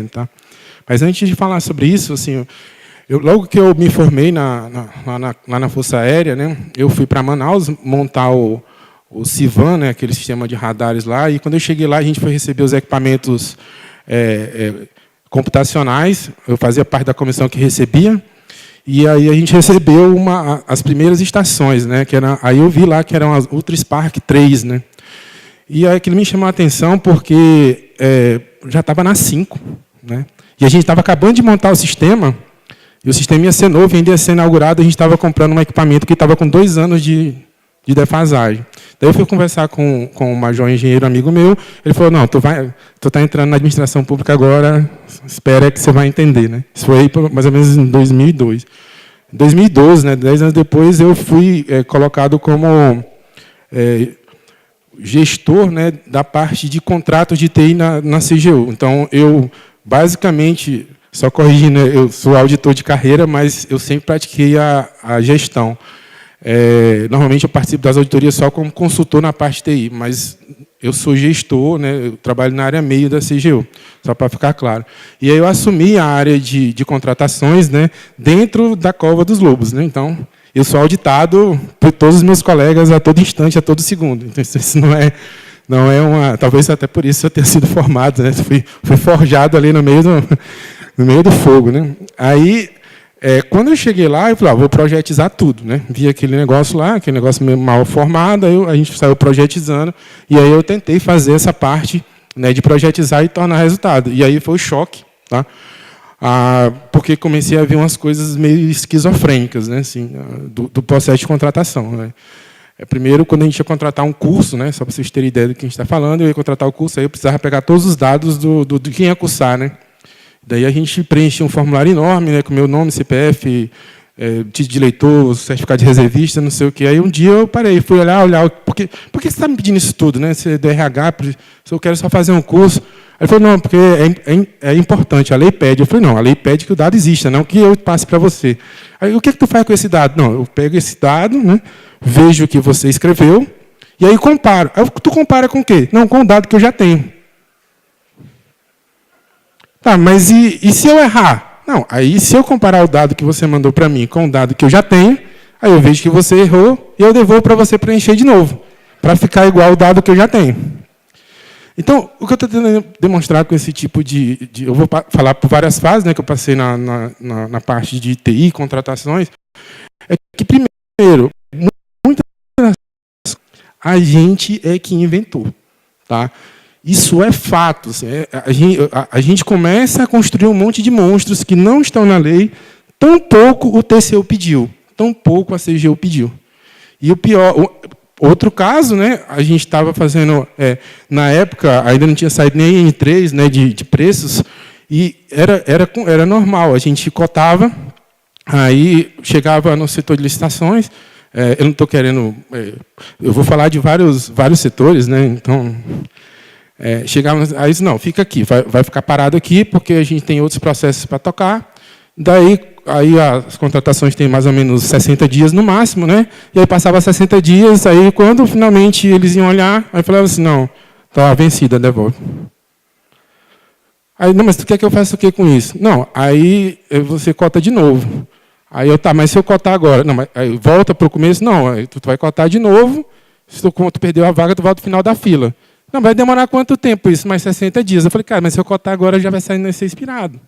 Tá? Mas antes de falar sobre isso, assim, logo que eu me formei lá na Força Aérea, né, eu fui para Manaus montar o CIVAN, né, aquele sistema de radares lá, e quando eu cheguei lá, a gente foi receber os equipamentos computacionais, eu fazia parte da comissão que recebia, e aí a gente recebeu as primeiras estações, né, aí eu vi lá que eram as UltraSpark 3, né, e aí aquilo me chamou a atenção porque já estava na 5, né, e a gente estava acabando de montar o sistema, e o sistema ia ser novo, ainda ia ser inaugurado, a gente estava comprando um equipamento que estava com 2 anos de defasagem. Daí eu fui conversar com um major engenheiro amigo meu, ele falou, não, tu tá entrando na administração pública agora, espera que você vai entender. Né? Isso foi mais ou menos em 2002. Em 2012, né, 10 anos depois, eu fui colocado como gestor, né, da parte de contratos de TI na CGU. Então, eu, basicamente, só corrigindo, eu sou auditor de carreira, mas eu sempre pratiquei a gestão. Normalmente eu participo das auditorias só como consultor na parte de TI, mas eu sou gestor, né, eu trabalho na área meio da CGU, só para ficar claro. E aí eu assumi a área de contratações, né, dentro da Cova dos Lobos. Né, então, eu sou auditado por todos os meus colegas a todo instante, a todo segundo. Então, isso não é uma... Talvez até por isso eu tenha sido formado, né, fui forjado ali no meio do fogo. Né. Aí... quando eu cheguei lá, eu falei, vou projetizar tudo. Né? Vi aquele negócio lá, aquele negócio meio mal formado, aí a gente saiu projetizando, e aí eu tentei fazer essa parte, né, de projetizar e tornar resultado. E aí foi o choque, tá? Porque comecei a ver umas coisas meio esquizofrênicas, né, assim, do processo de contratação. Né? Primeiro, quando a gente ia contratar um curso, né, só para vocês terem ideia do que a gente está falando, eu ia contratar o curso, aí eu precisava pegar todos os dados de quem ia cursar, né? Daí a gente preenchia um formulário enorme, né, com meu nome, CPF, título de eleitor, certificado de reservista, não sei o quê. Aí um dia eu parei, fui olhar, por que você está me pedindo isso tudo? Né? Você é do RH, se eu quero só fazer um curso. Aí ele falou, não, porque é importante, a lei pede. Eu falei, não, a lei pede que o dado exista, não que eu passe para você. Aí o que tu faz com esse dado? Não, eu pego esse dado, né, vejo o que você escreveu, e aí comparo. Aí tu compara com o quê? Não, com o dado que eu já tenho. Tá, mas e se eu errar? Não, aí se eu comparar o dado que você mandou para mim com o dado que eu já tenho, aí eu vejo que você errou e eu devolvo para você preencher de novo, para ficar igual ao dado que eu já tenho. Então, o que eu estou tentando demonstrar com esse tipo eu vou falar por várias fases, né, que eu passei na parte de TI, contratações, é que, primeiro, a gente é que inventou. Tá? Isso é fato. Assim, a gente começa a construir um monte de monstros que não estão na lei, tão pouco o TCU pediu, tão pouco a CGU pediu. E o pior, outro caso, né, a gente estava fazendo, na época, ainda não tinha saído nem N3, né, de preços, e era normal, a gente cotava, aí chegava no setor de licitações, eu não estou querendo... eu vou falar de vários setores, né, então... chegávamos, aí disse, não, fica aqui, vai ficar parado aqui, porque a gente tem outros processos para tocar. Daí, aí as contratações têm mais ou menos 60 dias no máximo, né? E aí passava 60 dias, aí quando finalmente eles iam olhar, aí falava assim, não, está vencida, devolve. Aí, não, mas tu quer que eu faça o que com isso? Não, aí você cota de novo. Aí eu, tá, mas se eu cotar agora? Não, mas aí volta para o começo? Não, aí tu vai cotar de novo, se tu perdeu a vaga, tu volta ao final da fila. Não, vai demorar quanto tempo isso? Mais 60 dias. Eu falei, cara, mas se eu cotar agora, já vai ser expirado.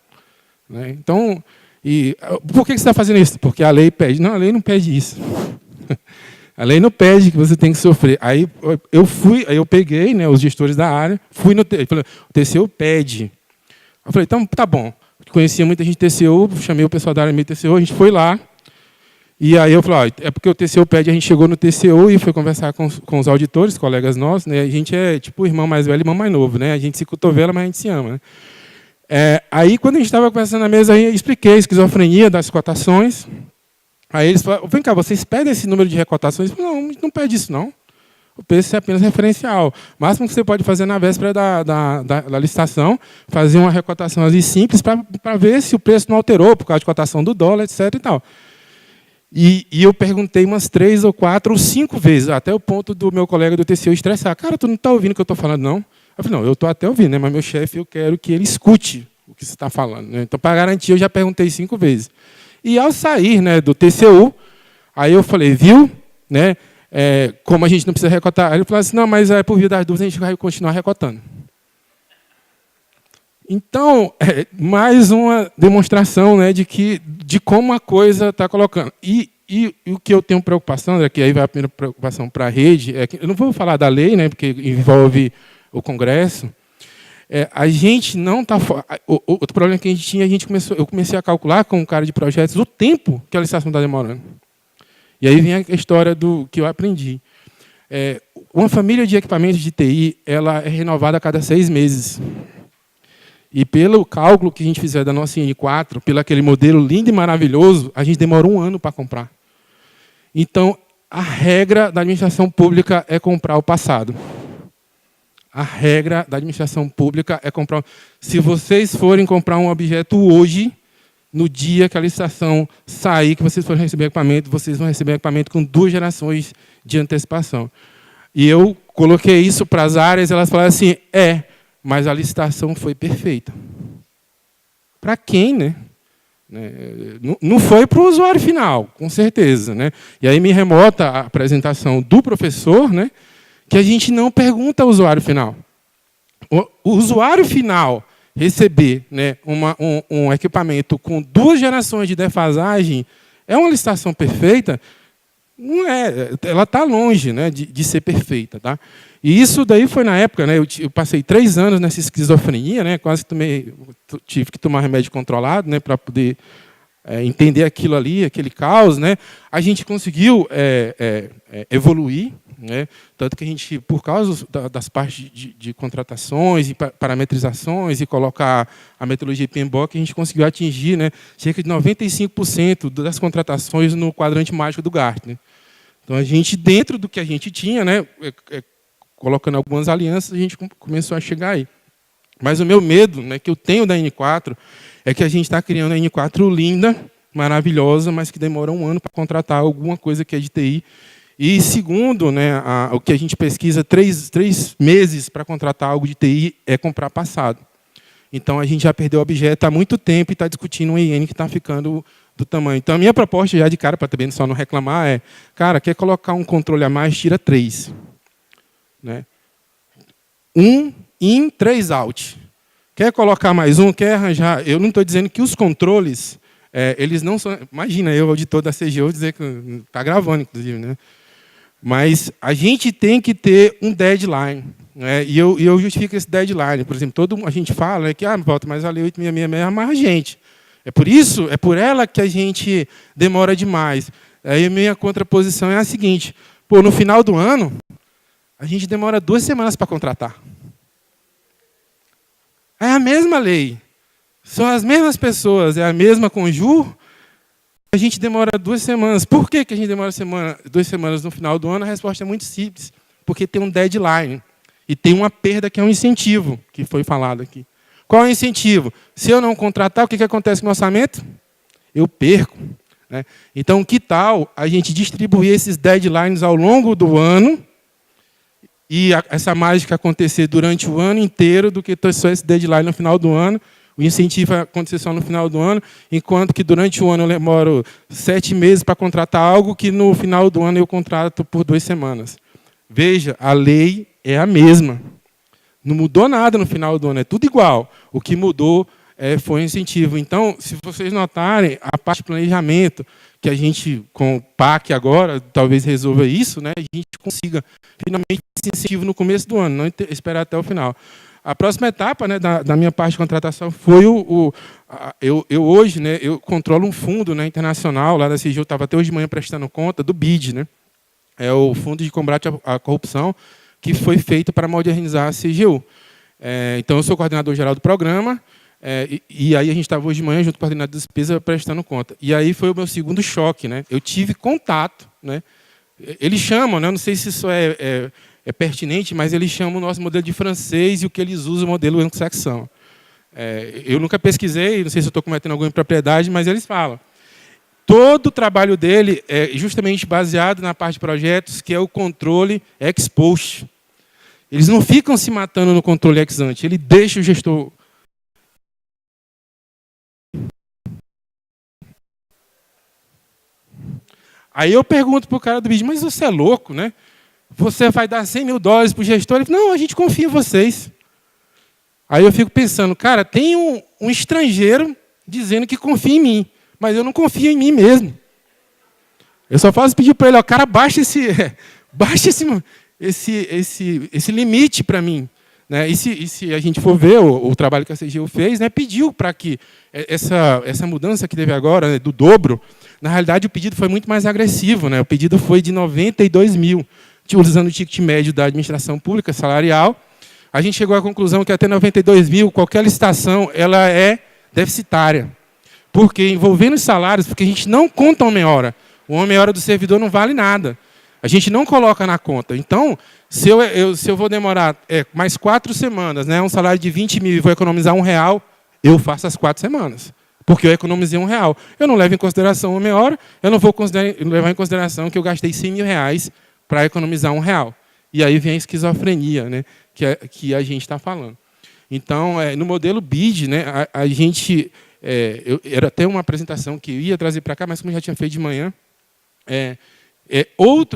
Né? Então, por que você está fazendo isso? Porque a lei pede. Não, a lei não pede isso. A lei não pede que você tem que sofrer. Aí eu peguei, né, os gestores da área, fui no TCU, falei, o TCU pede. Eu falei, então, tá bom. Conhecia muita gente do TCU, chamei o pessoal da área meio TCU, a gente foi lá. E aí eu falei, é porque o TCU pede, a gente chegou no TCU e foi conversar com os auditores, colegas nossos, né? A gente é tipo o irmão mais velho e irmão mais novo, né? A gente se cotovela, mas a gente se ama. Né? Aí, quando a gente estava conversando na mesa, aí eu expliquei a esquizofrenia das cotações. Aí eles falaram, vem cá, vocês pedem esse número de recotações? Eu falei, não, a gente não pede isso, não. O preço é apenas referencial. O máximo que você pode fazer na véspera da licitação, fazer uma recotação ali simples para ver se o preço não alterou, por causa de cotação do dólar, etc. e tal. E eu perguntei umas 3 ou 4 ou 5 vezes, até o ponto do meu colega do TCU estressar. Cara, tu não está ouvindo o que eu estou falando, não? Eu falei, não, eu estou até ouvindo, né, mas meu chefe, eu quero que ele escute o que você está falando, né? Então, para garantir, eu já perguntei 5 vezes. E ao sair, né, do TCU, aí eu falei, viu? Né, como a gente não precisa recotar. Aí ele falou assim, não, mas por via das dúvidas a gente vai continuar recotando. Então, mais uma demonstração, né, de como a coisa está colocando. E o que eu tenho preocupação, que aí vai a primeira preocupação para a rede, é que eu não vou falar da lei, né, porque envolve o Congresso. A gente não está... Outro problema que a gente tinha, eu comecei a calcular com o cara de projetos o tempo que a licitação está demorando. E aí vem a história do que eu aprendi. Uma família de equipamentos de TI ela é renovada a cada 6 meses. E pelo cálculo que a gente fizer da nossa N4, pelo aquele modelo lindo e maravilhoso, a gente demora 1 ano para comprar. Então, a regra da administração pública é comprar o passado. A regra da administração pública é comprar... Se vocês forem comprar um objeto hoje, no dia que a licitação sair, que vocês forem receber equipamento, vocês vão receber equipamento com 2 gerações de antecipação. E eu coloquei isso para as áreas, elas falaram assim, mas a licitação foi perfeita. Para quem, né? Não foi para o usuário final, com certeza. Né? E aí me remota a apresentação do professor, né, que a gente não pergunta ao usuário final. O usuário final receber, né, um equipamento com 2 gerações de defasagem é uma licitação perfeita? Não é, ela está longe, né, de ser perfeita. Tá? E isso daí foi na época, né, eu passei 3 anos nessa esquizofrenia, né, quase tive que tomar remédio controlado, né, para poder entender aquilo ali, aquele caos. Né. A gente conseguiu evoluir, né, tanto que a gente, por causa das partes de contratações e parametrizações e colocar a metodologia PMBOK, a gente conseguiu atingir, né, cerca de 95% das contratações no quadrante mágico do Gartner. Então, a gente, dentro do que a gente tinha, né, colocando algumas alianças, a gente começou a chegar aí. Mas o meu medo, né, que eu tenho da N4 é que a gente está criando a N4 linda, maravilhosa, mas que demora 1 ano para contratar alguma coisa que é de TI. E, segundo, né, o que a gente pesquisa, 3 meses para contratar algo de TI é comprar passado. Então, a gente já perdeu o objeto há muito tempo e está discutindo um IN que está ficando do tamanho. Então, a minha proposta, já de cara, para também só não reclamar, é, cara, quer colocar um controle a mais, tira 3. Né? 1 in, 3 out. Quer colocar mais um, quer arranjar... Eu não estou dizendo que os controles, eles não são... Imagina, eu, auditor da CGU, dizer que está gravando, inclusive, né? Mas a gente tem que ter um deadline. Né? E eu justifico esse deadline. Por exemplo, a gente fala, né, que volta, mas a Lei 8666 amarra a gente. É por ela que a gente demora demais. Aí a minha contraposição é a seguinte, no final do ano, a gente demora 2 semanas para contratar. É a mesma lei. São as mesmas pessoas, é a mesma Conjur. A gente demora 2 semanas. Por que a gente demora 2 semanas no final do ano? A resposta é muito simples. Porque tem um deadline. E tem uma perda que é um incentivo, que foi falado aqui. Qual é o incentivo? Se eu não contratar, o que acontece com o orçamento? Eu perco. Né? Então, que tal a gente distribuir esses deadlines ao longo do ano e essa mágica acontecer durante o ano inteiro do que só esse deadline no final do ano? O incentivo vai acontecer só no final do ano, enquanto que durante o ano eu demoro 7 meses para contratar algo que no final do ano eu contrato por 2 semanas. Veja, a lei é a mesma. Não mudou nada no final do ano, é tudo igual. O que mudou foi o incentivo. Então, se vocês notarem, a parte de planejamento, que a gente, com o PAC agora, talvez resolva isso, né, a gente consiga finalmente esse incentivo no começo do ano, não esperar até o final. A próxima etapa, né, da minha parte de contratação foi eu hoje, né, eu controlo um fundo, né, internacional, lá da CGU, eu estava até hoje de manhã prestando conta, do BID, né, é o Fundo de Combate à Corrupção, que foi feito para modernizar a CGU. Então, eu sou coordenador geral do programa, e aí a gente estava hoje de manhã, junto com o coordenador de despesa, prestando conta. E aí foi o meu segundo choque. Né? Eu tive contato. Né? Eles chamam, né? Não sei se isso é pertinente, mas eles chamam o nosso modelo de francês e o que eles usam o modelo anglo-saxão. Eu nunca pesquisei, não sei se eu estou cometendo alguma impropriedade, mas eles falam. Todo o trabalho dele é justamente baseado na parte de projetos, que é o controle ex post. Eles não ficam se matando no controle ex ante, ele deixa o gestor Aí eu pergunto para o cara do BID, mas você é louco, né? Você vai dar $100 mil para o gestor? Ele fala, não, a gente confia em vocês. Aí eu fico pensando, cara, tem um estrangeiro dizendo que confia em mim, mas eu não confio em mim mesmo. Eu só faço pedir para ele, ó, cara, baixa esse limite para mim. Né? E se a gente for ver o trabalho que a CGU fez, né, pediu para que essa mudança que teve agora, né, do dobro, na realidade o pedido foi muito mais agressivo. Né? O pedido foi de 92 mil, usando o ticket médio da administração pública salarial. A gente chegou à conclusão que até 92 mil, qualquer licitação ela é deficitária. Porque envolvendo os salários, porque a gente não conta a homem-hora. O homem-hora do servidor não vale nada. A gente não coloca na conta. Então, se eu vou demorar mais 4 semanas, né, um salário de 20 mil e vou economizar R$1, eu faço as 4 semanas. Porque eu economizei R$1. Eu não levo em consideração a homem-hora, eu não vou levar em consideração que eu gastei R$100 mil para economizar R$1. E aí vem a esquizofrenia, né, que a gente está falando. Então, no modelo BID, né, a gente... era até uma apresentação que eu ia trazer para cá, mas como eu já tinha feito de manhã,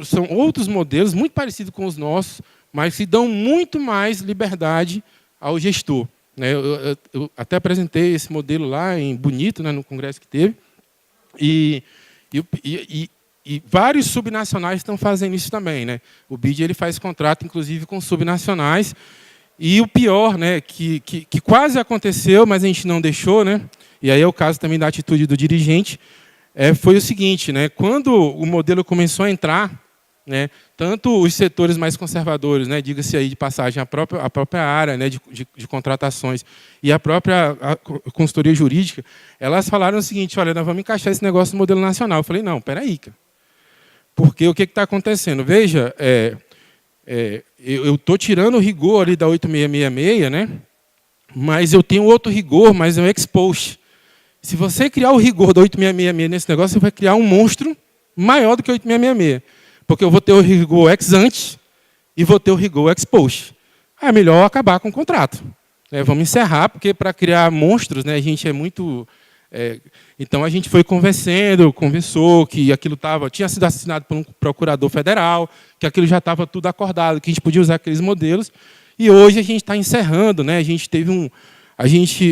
são outros modelos muito parecidos com os nossos, mas que dão muito mais liberdade ao gestor. Né? Eu até apresentei esse modelo lá em Bonito, né, no congresso que teve, e vários subnacionais estão fazendo isso também. Né? O BID ele faz contrato, inclusive, com subnacionais, e o pior, né, que quase aconteceu, mas a gente não deixou, né, e aí é o caso também da atitude do dirigente, foi o seguinte, né, quando o modelo começou a entrar, né, tanto os setores mais conservadores, né, diga-se aí de passagem, a própria área, né, de contratações e a própria consultoria jurídica, elas falaram o seguinte, olha, nós vamos encaixar esse negócio no modelo nacional. Eu falei, não, espera aí, cara. Porque o que está acontecendo? Veja, eu estou tirando o rigor ali da 8666, né, mas eu tenho outro rigor, mas é o ex-post. Se você criar o rigor da 8666 nesse negócio, você vai criar um monstro maior do que 8666. Porque eu vou ter o rigor ex-ante e vou ter o rigor ex-post. É melhor acabar com o contrato. Vamos encerrar, porque para criar monstros, né, a gente é muito... então, a gente foi conversou que aquilo tinha sido assinado por um procurador federal, que aquilo já estava tudo acordado, que a gente podia usar aqueles modelos. E hoje a gente está encerrando. Né, a gente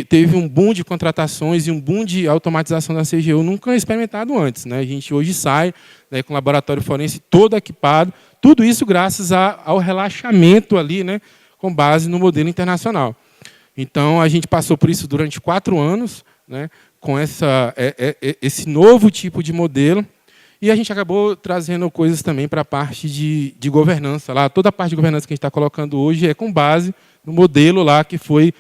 teve um boom de contratações e um boom de automatização da CGU nunca experimentado antes. Né? A gente hoje sai, né, com o laboratório forense todo equipado, tudo isso graças ao relaxamento ali, né, com base no modelo internacional. Então, a gente passou por isso durante 4 anos, né, com esse novo tipo de modelo, e a gente acabou trazendo coisas também para a parte de governança. Lá, toda a parte de governança que a gente está colocando hoje é com base no modelo lá que foi...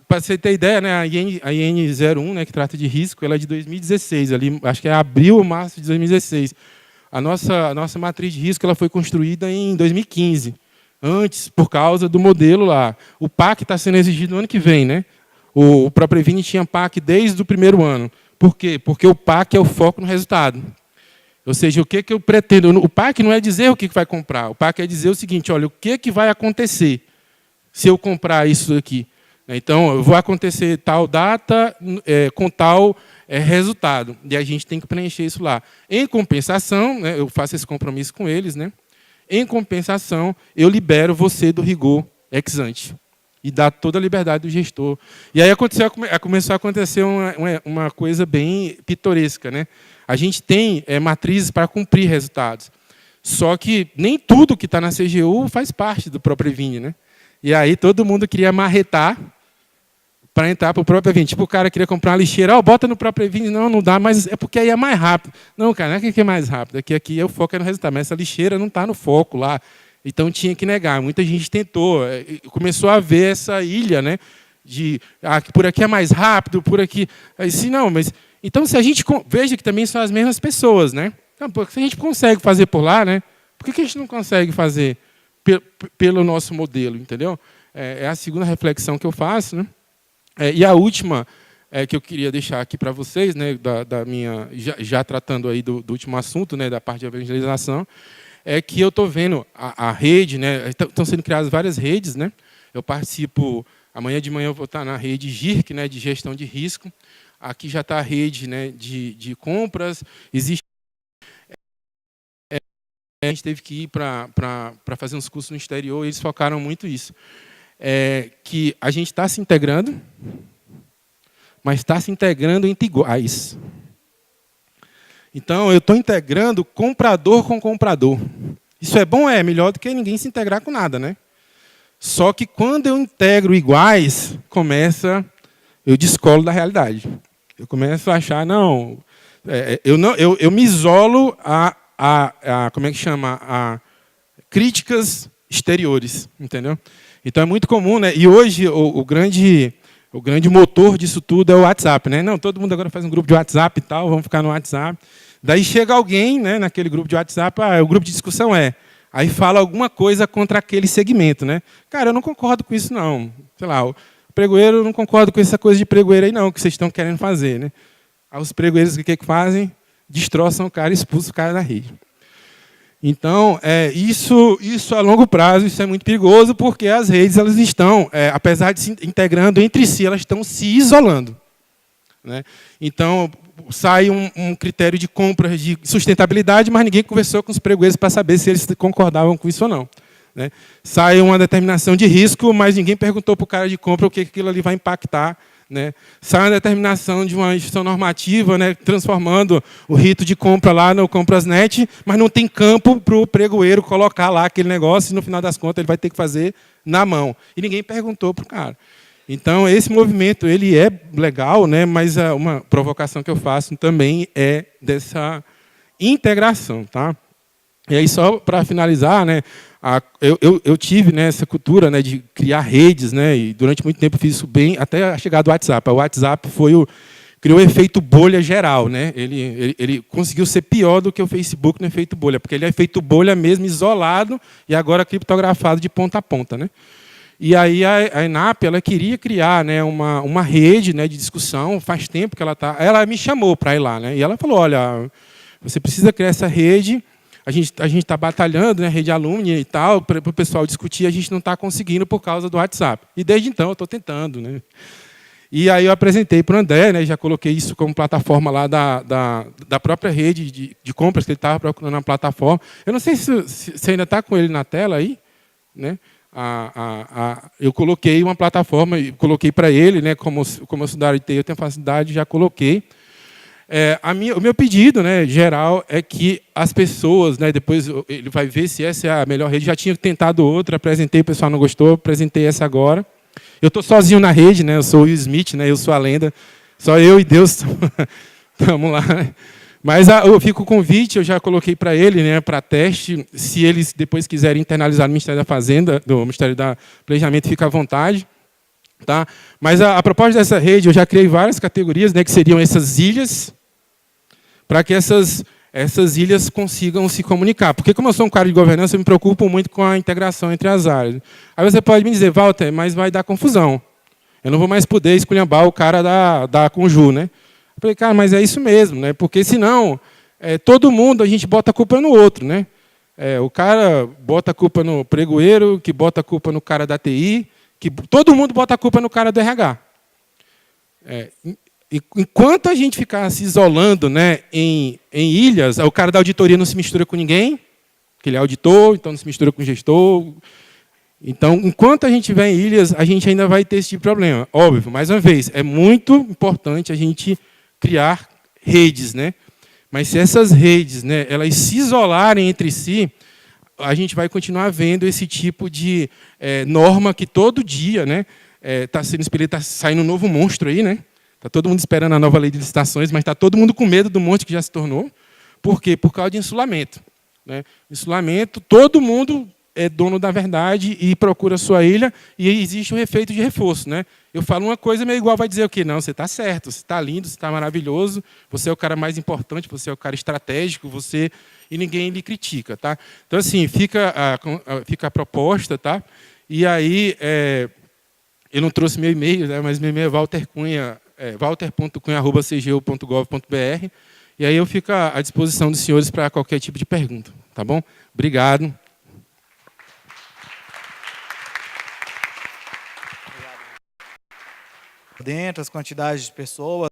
Para você ter ideia, né, a IN01, né, que trata de risco, ela é de 2016, ali, acho que é abril ou março de 2016. A nossa matriz de risco ela foi construída em 2015, antes, por causa do modelo lá. O PAC está sendo exigido no ano que vem. Né? O ProPrevine tinha PAC desde o primeiro ano. Por quê? Porque o PAC é o foco no resultado. Ou seja, o que eu pretendo... O PAC não é dizer o que vai comprar, o PAC é dizer o seguinte, olha, o que vai acontecer se eu comprar isso aqui. Então, vai acontecer tal data com tal resultado. E a gente tem que preencher isso lá. Em compensação, né, eu faço esse compromisso com eles, né, em compensação, eu libero você do rigor ex ante. E dá toda a liberdade do gestor. E aí começou a acontecer uma coisa bem pitoresca. Né? A gente tem matrizes para cumprir resultados. Só que nem tudo que está na CGU faz parte do ProPrevine. Né? E aí todo mundo queria marretar para entrar para o ProPrevine. Tipo, o cara queria comprar uma lixeira, bota no ProPrevine, não dá, mas é porque aí é mais rápido. Não, cara, não é que é mais rápido, aqui o foco é no resultado, mas essa lixeira não está no foco lá, então tinha que negar. Muita gente tentou, começou a ver essa ilha, né, de que por aqui é mais rápido, por aqui... Assim, não, mas... Então, se a gente... Veja que também são as mesmas pessoas, né? Então, se a gente consegue fazer por lá, né, por que a gente não consegue fazer pelo nosso modelo, entendeu? É a segunda reflexão que eu faço, né? E a última que eu queria deixar aqui para vocês, né, da minha, já tratando aí do último assunto, né, da parte de evangelização, é que eu estou vendo a rede, né, estão sendo criadas várias redes. Né, eu participo, amanhã de manhã eu vou estar na rede GIRC, né, de gestão de risco. Aqui já está a rede, né, de compras, existe a gente teve que ir para fazer uns cursos no exterior, e eles focaram muito isso. Que a gente está se integrando, mas está se integrando entre iguais. Então, eu estou integrando comprador com comprador. Isso é bom? É melhor do que ninguém se integrar com nada, né? Só que quando eu integro iguais, eu descolo da realidade. Eu começo a achar, não, eu me isolo como é que chama? A críticas exteriores, entendeu? Então é muito comum, né? E hoje o grande motor disso tudo é o WhatsApp, né? Não, todo mundo agora faz um grupo de WhatsApp e tal, vamos ficar no WhatsApp. Daí chega alguém, né, naquele grupo de WhatsApp, o grupo de discussão aí fala alguma coisa contra aquele segmento, né? Cara, eu não concordo com isso, não. Sei lá, o pregoeiro, eu não concordo com essa coisa de pregoeiro aí, não, que vocês estão querendo fazer, né? Aí os pregoeiros, o que fazem? Destroçam o cara, expulsam o cara da rede. Então, isso a longo prazo, isso é muito perigoso, porque as redes elas estão, apesar de se integrando entre si, elas estão se isolando, né? Então, sai um critério de compra de sustentabilidade, mas ninguém conversou com os pregoeiros para saber se eles concordavam com isso ou não, né? Sai uma determinação de risco, mas ninguém perguntou para o cara de compra o que aquilo ali vai impactar, né? Sai uma determinação de uma instituição normativa, né, transformando o rito de compra lá no Comprasnet, mas não tem campo para o pregoeiro colocar lá aquele negócio e, no final das contas, ele vai ter que fazer na mão. E ninguém perguntou para o cara. Então, esse movimento ele é legal, né, mas uma provocação que eu faço também é dessa integração. Tá? E aí, só para finalizar, né, eu tive, né, essa cultura, né, de criar redes, né, e durante muito tempo eu fiz isso bem, até a chegada do WhatsApp. O WhatsApp criou o efeito bolha geral. Né? Ele conseguiu ser pior do que o Facebook no efeito bolha, porque ele é efeito bolha mesmo, isolado, e agora criptografado de ponta a ponta. Né? E aí a ENAP ela queria criar, né, uma rede, né, de discussão, faz tempo que ela me chamou para ir lá. Né? E ela falou, olha, você precisa criar essa rede. A gente está batalhando, né, rede alumni e tal, para o pessoal discutir, a gente não está conseguindo por causa do WhatsApp. E desde então eu estou tentando. Né? E aí eu apresentei para o André, né, já coloquei isso como plataforma lá da própria rede de compras que ele estava procurando na plataforma. Eu não sei se você ainda está com ele na tela aí. Né? Eu coloquei uma plataforma, coloquei para ele, né, como eu sou da área de TI, eu tenho facilidade, já coloquei. O meu pedido, né, geral é que as pessoas, né, depois ele vai ver se essa é a melhor rede. Já tinha tentado outra, apresentei, o pessoal não gostou, apresentei essa agora. Eu estou sozinho na rede, né, eu sou o Will Smith, né, eu sou a lenda, só eu e Deus. Vamos lá. Mas eu fico o convite, eu já coloquei para ele, né, para teste. Se eles depois quiserem internalizar no Ministério da Fazenda, do Ministério da Planejamento, fica à vontade. Tá? Mas a proposta dessa rede, eu já criei várias categorias, né, que seriam essas ilhas, para que essas ilhas consigam se comunicar. Porque, como eu sou um cara de governança, eu me preocupo muito com a integração entre as áreas. Aí você pode me dizer, Walter, mas vai dar confusão. Eu não vou mais poder esculhambar o cara da Conju. Né? Eu falei, cara, mas é isso mesmo, né? Porque senão, todo mundo, a gente bota a culpa no outro. Né? O cara bota a culpa no pregoeiro, que bota a culpa no cara da TI, que todo mundo bota a culpa no cara do RH. Enquanto a gente ficar se isolando, né, em ilhas, o cara da auditoria não se mistura com ninguém, porque ele é auditor, então não se mistura com o gestor. Então, enquanto a gente estiver em ilhas, a gente ainda vai ter esse tipo de problema. Óbvio, mais uma vez, é muito importante a gente criar redes. Né? Mas se essas redes, né, elas se isolarem entre si, a gente vai continuar vendo esse tipo de norma que todo dia, né, está sendo expelida, está saindo um novo monstro aí, né? Está todo mundo esperando a nova lei de licitações, mas está todo mundo com medo do monstro que já se tornou. Por quê? Por causa de insulamento. Né? Insulamento, todo mundo é dono da verdade e procura a sua ilha, e existe o efeito de reforço. Né? Eu falo uma coisa, meio igual vai dizer o quê? Não, você está certo, você está lindo, você está maravilhoso, você é o cara mais importante, você é o cara estratégico, e ninguém lhe critica. Tá? Então, assim, fica a proposta, tá? E aí, eu não trouxe meu e-mail, né? Mas meu e-mail é walter.cunha@cgu.gov.br, e aí eu fico à disposição dos senhores para qualquer tipo de pergunta. Tá bom? Obrigado. Dentro, as quantidades de pessoas.